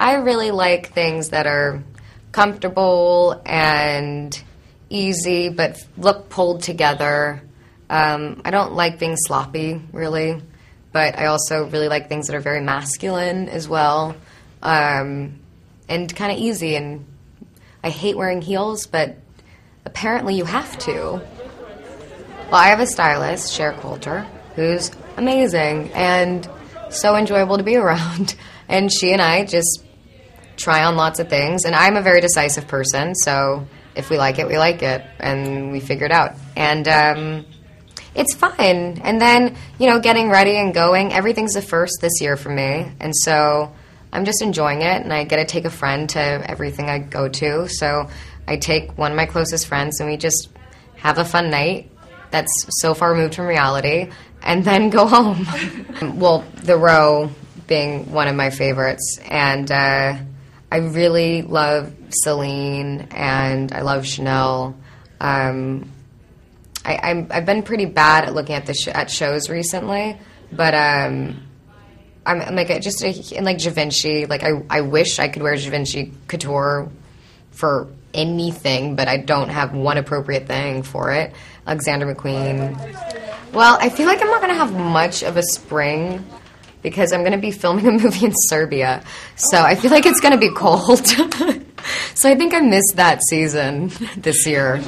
I really like things that are comfortable and easy, but look pulled together. I don't like being sloppy, really, but I also really like things that are very masculine as well, and kind of easy. And I hate wearing heels, but apparently you have to. Well, I have a stylist, Cher Coulter, who's amazing and so enjoyable to be around. And she and I just try on lots of things. And I'm a very decisive person, so if we like it, we like it. And we figure it out. And it's fine. And then, getting ready and going, everything's a first this year for me. And so I'm just enjoying it. And I get to take a friend to everything I go to. So I take one of my closest friends and we just have a fun night that's so far removed from reality and then go home. Well, The Row being one of my favorites. And I really love Celine and I love Chanel. I've been pretty bad at looking at shows recently, but I'm like in like Givenchy. Like I wish I could wear Givenchy couture for anything, but I don't have one appropriate thing for it. Alexander McQueen. Well, I feel like I'm not going to have much of a spring because I'm going to be filming a movie in Serbia, so I feel like it's going to be cold. So I think I missed that season this year.